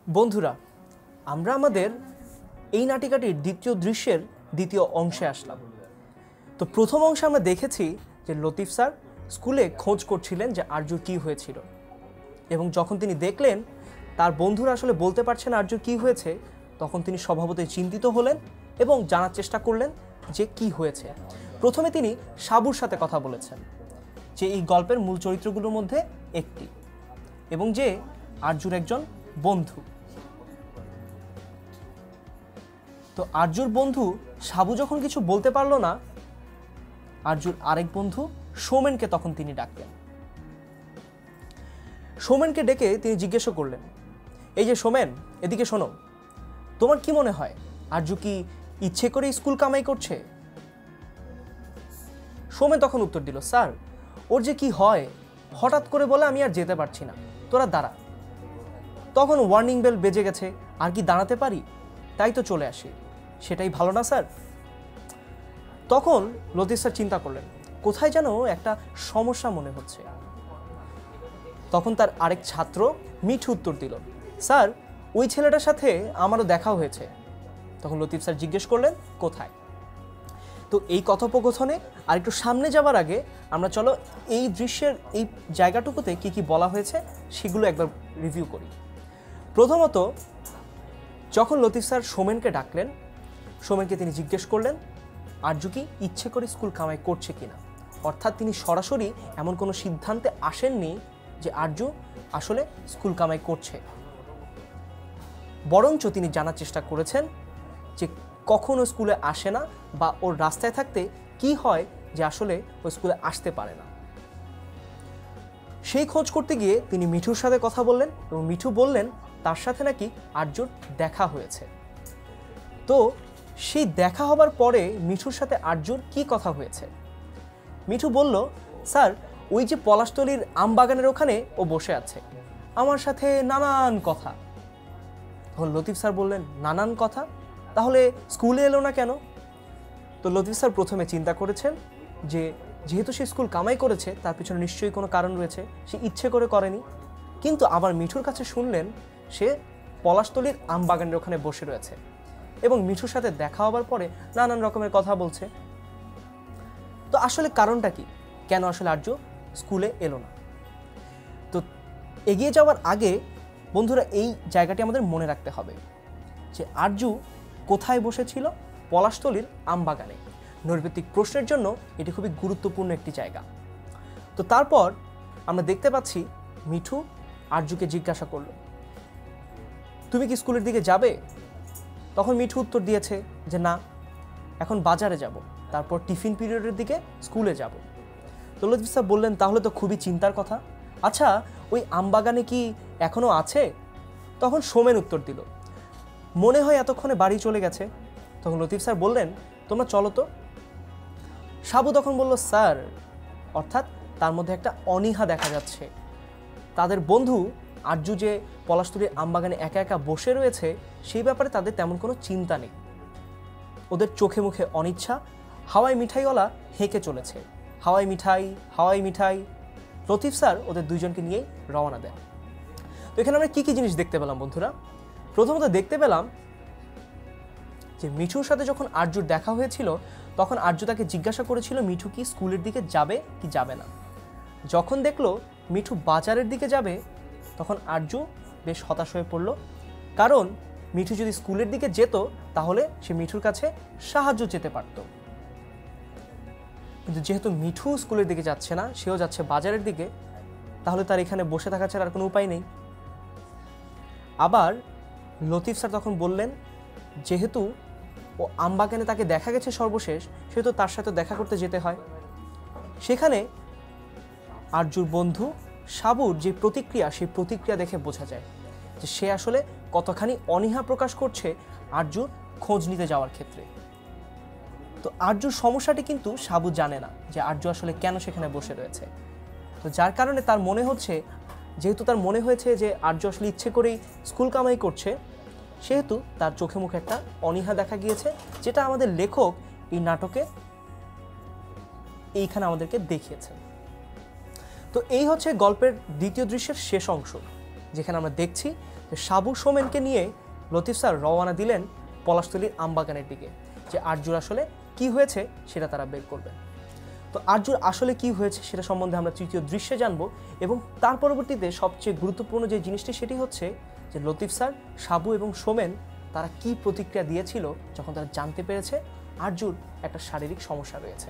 বন্ধুরা, আমরা আমাদের এই নাটিকাটির দ্বিতীয় দৃশ্যের দ্বিতীয় অংশে আসলাম। তো প্রথম অংশে আমরা দেখেছি যে লতিফ স্যার স্কুলে খোঁজ করছিলেন যে আরজুর কী হয়েছিল, এবং যখন তিনি দেখলেন তার বন্ধুরা আসলে বলতে পারছে না আরজুর কী হয়েছে, তখন তিনি স্বভাবতই চিন্তিত হলেন এবং জানার চেষ্টা করলেন যে কি হয়েছে। প্রথমে তিনি সাবুর সাথে কথা বলেছেন, যে এই গল্পের মূল চরিত্রগুলোর মধ্যে একটি, এবং যে আরজুর একজন বন্ধু। তো আরজুর বন্ধু সাবু যখন কিছু বলতে পারলো না, আরজুর আরেক বন্ধু সৌমেনকে তখন তিনি ডাকলেন। সৌমেনকে ডেকে তিনি জিজ্ঞাসা করলেন, এই যে সৌমেন, এদিকে শোনো, তোমার কি মনে হয় আরজু কি ইচ্ছে করে স্কুল কামাই করছে? সৌমেন তখন উত্তর দিল, স্যার ওর যে কি হয় হঠাৎ করে বলে আমি আর যেতে পারছি না, তোরা দাঁড়া। তখন ওয়ার্নিং বেল বেজে গেছে, আর কি দাঁড়াতে পারি, তাই তো চলে আসি, সেটাই ভালো না স্যার? তখন লতিফ স্যার চিন্তা করলেন কোথায় যেন একটা সমস্যা মনে হচ্ছে। তখন তার আরেক ছাত্র মিঠু উত্তর দিল, স্যার ওই ছেলেটার সাথে আমারও দেখা হয়েছে। তখন লতিফ স্যার জিজ্ঞেস করলেন কোথায়। তো এই কথোপকথনে আর একটু সামনে যাওয়ার আগে আমরা চলো এই দৃশ্যের এই জায়গাটুকুতে কি কি বলা হয়েছে সেগুলো একবার রিভিউ করি। প্রথমত, যখন লতিফ স্যার সৌমেনকে ডাকলেন, সৌমেনকে তিনি জিজ্ঞেস করলেন আরজু কি ইচ্ছে করে স্কুল কামাই করছে কিনা। অর্থাৎ তিনি সরাসরি এমন কোনো সিদ্ধান্তে আসেননি যে আরজু আসলে স্কুল কামাই করছে, বরঞ্চ তিনি জানার চেষ্টা করেছেন যে কখনো স্কুলে আসে না বা ওর রাস্তায় থাকতে কি হয় যে আসলে ও স্কুলে আসতে পারে না। সেই খোঁজ করতে গিয়ে তিনি মিঠুর সাথে কথা বললেন এবং মিঠু বললেন তার সাথে নাকি আরজুর দেখা হয়েছে। তো সেই দেখা হবার পরে মিঠুর সাথে আরজুর কি কথা হয়েছে? মিঠু বলল, স্যার ওই যে পলাশতলির আমবাগানের ওখানে ও বসে আছে, আমার সাথে নানান কথা। তখন লতিফ স্যার বললেন, নানান কথা? তাহলে স্কুলে এলো না কেন? তো লতিফ স্যার প্রথমে চিন্তা করেছেন যে যেহেতু সে স্কুল কামাই করেছে তার পিছনে নিশ্চয়ই কোনো কারণ রয়েছে, সে ইচ্ছে করে করেনি। কিন্তু আবার মিঠুর কাছে শুনলেন সে পলাশতলির আমবাগানের ওখানে বসে রয়েছে এবং মিঠুর সাথে দেখা হবার পরে নানান রকমের কথা বলছে। তো আসলে কারণটা কি, কেন আসলে আরজু স্কুলে এলো না? তো এগিয়ে যাওয়ার আগে বন্ধুরা এই জায়গাটি আমাদের মনে রাখতে হবে যে আরজু কোথায় বসেছিল? পলাশতলির আমবাগানে। নৈর্ব্যক্তিক প্রশ্নের জন্য এটি খুবই গুরুত্বপূর্ণ একটি জায়গা। তো তারপর আমরা দেখতে পাচ্ছি মিঠু আরজুকে জিজ্ঞাসা করল, তুমি কি স্কুলের দিকে যাবে? তখন মিঠু উত্তর দিয়েছে যে না, এখন বাজারে যাব, তারপর টিফিন পিরিয়ডের দিকে স্কুলে যাব। তো লতিফ স্যার বললেন, তাহলে তো খুবই চিন্তার কথা। আচ্ছা ওই আমবাগানে কি এখনো আছে? তখন সৌমেন উত্তর দিল, মনে হয় এতক্ষণে বাড়ি চলে গেছে। তখন লতিফ স্যার বললেন, তোমরা চলো তো। সাবু তখন বলল, স্যার, অর্থাৎ তার মধ্যে একটা অনীহা দেখা যাচ্ছে। তাদের বন্ধু আরজু যে পলাশতলির আমবাগানে একা একা বসে রয়েছে সেই ব্যাপারে তাদের তেমন কোনো চিন্তা নেই। ওদের চোখে মুখে অনিচ্ছা। হাওয়াই মিঠাইওয়ালা হেঁকে চলেছে, হাওয়াই মিঠাই, হাওয়াই মিঠাই। লতিফ স্যার ওদের দুইজনকে নিয়েই রওনা দেন। তো এখানে আমরা কি কি জিনিস দেখতে পেলাম বন্ধুরা? প্রথমত দেখতে পেলাম যে মিঠুর সাথে যখন আরজুর দেখা হয়েছিল তখন আরজু তাকে জিজ্ঞাসা করেছিল মিঠু কি স্কুলের দিকে যাবে কি যাবে না। যখন দেখলো মিঠু বাজারের দিকে যাবে তখন আরজু বেশ হতাশ হয়ে পড়ল, কারণ মিঠু যদি স্কুলের দিকে যেত তাহলে সে মিঠুর কাছে সাহায্য চেতে পারত। কিন্তু যেহেতু মিঠু স্কুলের দিকে যাচ্ছে না, সেও যাচ্ছে বাজারের দিকে, তাহলে তার এখানে বসে থাকা ছাড়া আর কোনো উপায় নেই। আবার লতিফ স্যার তখন বললেন, যেহেতু ও আমবাগানে তাকে দেখা গেছে সর্বশেষ, সেহেতু তার সাথে দেখা করতে যেতে হয়। সেখানে আরজুর বন্ধু সাবুর যে প্রতিক্রিয়া, সেই প্রতিক্রিয়া দেখে বোঝা যায় যে সে আসলে কতখানি অনীহা প্রকাশ করছে আরজুর খোঁজ নিতে যাওয়ার ক্ষেত্রে। তো আরজুর সমস্যাটি কিন্তু সাবু জানে না যে আরজু আসলে কেন সেখানে বসে রয়েছে। তো যার কারণে তার মনে হচ্ছে, যেহেতু তার মনে হয়েছে যে আরজু আসলে ইচ্ছে করেই স্কুল কামাই করছে, সেহেতু তার চোখে মুখে একটা অনীহা দেখা গিয়েছে, যেটা আমাদের লেখক এই নাটকে এইখানে আমাদেরকে দেখিয়েছেন। তো এই হচ্ছে গল্পের দ্বিতীয় দৃশ্যের শেষ অংশ, যেখানে আমরা দেখছি যে সাবু সোমেনকে নিয়ে লতিফ স্যার রওনা দিলেন পলাশতলীর আমবাগানের দিকে, যে আরজুর আসলে কি হয়েছে সেটা তারা বের করবে। তো আরজুর আসলে কি হয়েছে সেটা সম্বন্ধে আমরা তৃতীয় দৃশ্যে জানবো, এবং তার পরবর্তীতে সবচেয়ে গুরুত্বপূর্ণ যে জিনিসটি সেটি হচ্ছে যে লতিফ স্যার, সাবু এবং সোমেন তারা কি প্রতিক্রিয়া দিয়েছিল যখন তারা জানতে পেরেছে আরজুর একটা শারীরিক সমস্যা রয়েছে।